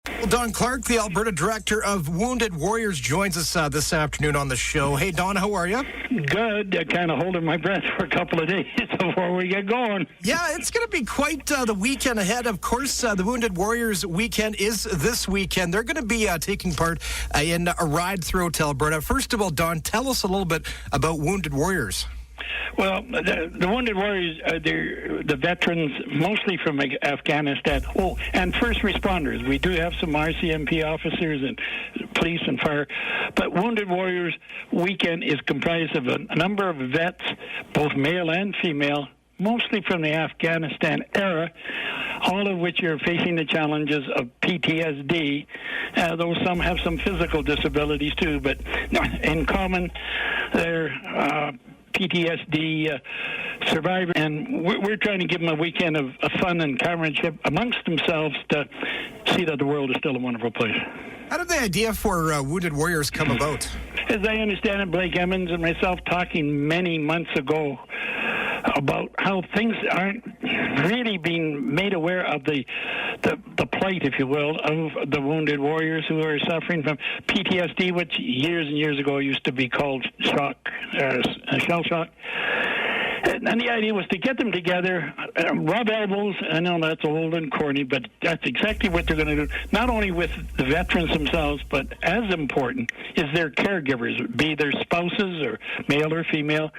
Well, Don Clark, the Alberta Director of Wounded Warriors, joins us this afternoon on the show. Hey, Don, how are you? Good. Kind of holding my breath for a couple of days before we get going. Yeah, it's going to be quite the weekend ahead. Of course, the Wounded Warriors weekend is this weekend. They're going to be taking part in a ride throughout Alberta. First of all, Don, tell us a little bit about Wounded Warriors. Well, the Wounded Warriors, they're the veterans, mostly from Afghanistan. Oh, and first responders. We do have some RCMP officers and police and fire. But Wounded Warriors weekend is comprised of a number of vets, both male and female, mostly from the Afghanistan era, all of which are facing the challenges of PTSD, though some have some physical disabilities too. But in common, they're PTSD survivor, and we're trying to give them a weekend of fun and comradeship amongst themselves to see that the world is still a wonderful place. How did the idea for Wounded Warriors come about? As I understand it, Blake Emmons and myself talking many months ago about how things aren't really being made aware of the plight, if you will, of the Wounded Warriors who are suffering from PTSD, which years and years ago used to be called shell shock. And the idea was to get them together, rub elbows. I know that's old and corny, but that's exactly what they're going to do, not only with the veterans themselves, but as important is their caregivers, be their spouses or male or female.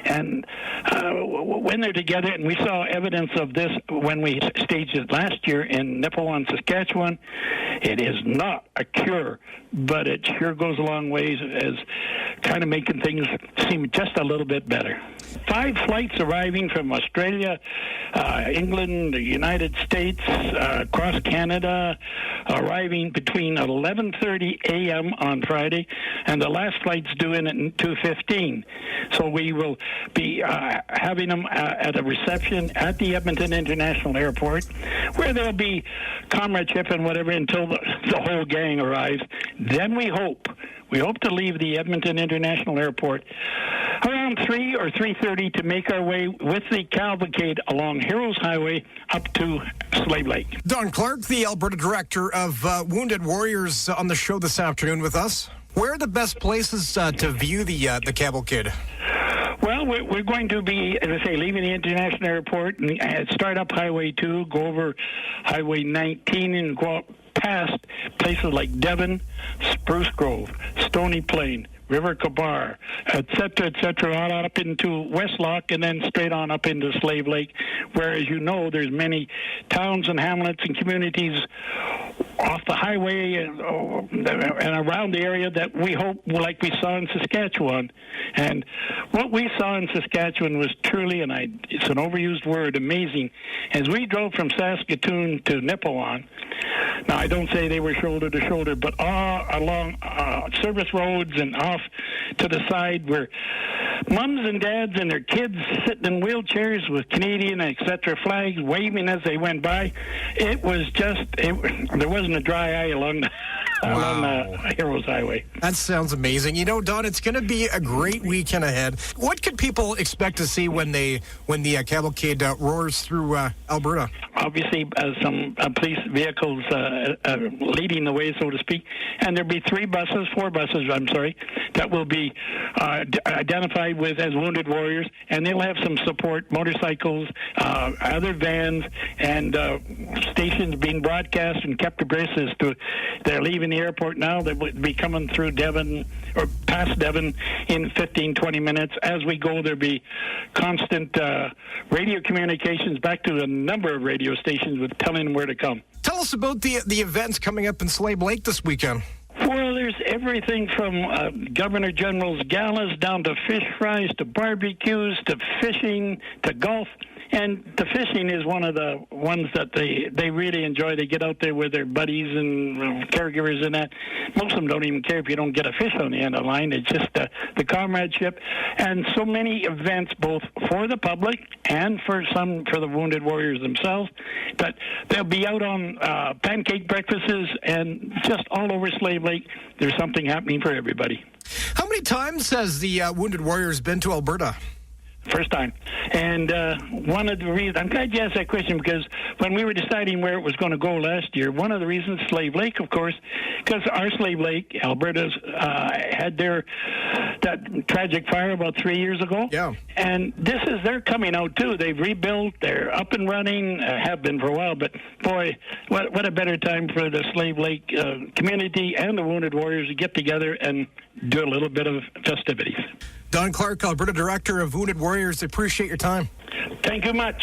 And when they're together, and we saw evidence of this when we staged it last year in Nipawin, Saskatchewan, it is not a cure, but it sure goes a long ways as kind of making things seem just a little bit better. 5 flights arriving from Australia, England, the United States, across Canada, arriving between 11:30 a.m. on Friday, and the last flight's due in at 2:15. So we will be having them at a reception at the Edmonton International Airport, where there'll be comradeship and whatever until the whole gang arrives. Then we hope to leave the Edmonton International Airport around 3 or 3:30 to make our way with the cavalcade along Heroes Highway up to Slave Lake. Don Clark, the Alberta Director of Wounded Warriors, on the show this afternoon with us. Where are the best places to view the cavalcade? Well, we're going to be, as I say, leaving the International Airport and start up Highway 2, go over Highway 19 and go up past places like Devon, Spruce Grove, Stony Plain, River Kabar, et cetera, on up into Westlock, and then straight on up into Slave Lake, where, as you know, there's many towns and hamlets and communities off the highway and around the area that we hope, like we saw in Saskatchewan. And what we saw in Saskatchewan was truly, and it's an overused word, amazing. As we drove from Saskatoon to Nipawin, now I don't say they were shoulder to shoulder, but along service roads and off to the side were mums and dads and their kids sitting in wheelchairs with Canadian, etc. flags waving as they went by. It was just, there wasn't a dry eye along the Heroes Highway. That sounds amazing. You know, Don, it's going to be a great weekend ahead. What could people expect to see when the cavalcade roars through Alberta? Obviously, some police vehicles leading the way, so to speak, and there'll be 4 buses, that will be identified with as Wounded Warriors, and they'll have some support, motorcycles, other vans, and stations being broadcast and kept abreast as to they're leaving the airport now. They will be coming through Devon or past Devon in 15, 20 minutes. As we go, there'll be constant radio communications back to a number of radio stations with telling them where to come. Tell us about the events coming up in Slave Lake this weekend. Well, there's everything from Governor General's galas down to fish fries to barbecues to fishing to golf. And the fishing is one of the ones that they really enjoy. They get out there with their buddies and caregivers and that. Most of them don't even care if you don't get a fish on the end of the line. It's just the comradeship. And so many events, both for the public and for the Wounded Warriors themselves. But they'll be out on pancake breakfasts and just all over Slave Lake. There's something happening for everybody. How many times has the Wounded Warriors been to Alberta? First time. And one of the reasons, I'm glad you asked that question, because when we were deciding where it was going to go last year, one of the reasons, Slave Lake, of course, because our Slave Lake, Alberta's, had that tragic fire about 3 years ago. Yeah. And they're coming out too. They've rebuilt, they're up and running, have been for a while, but boy, what a better time for the Slave Lake community and the Wounded Warriors to get together and do a little bit of festivities. Don Clark, Alberta Director of Wounded Warriors, appreciate your time. Thank you much.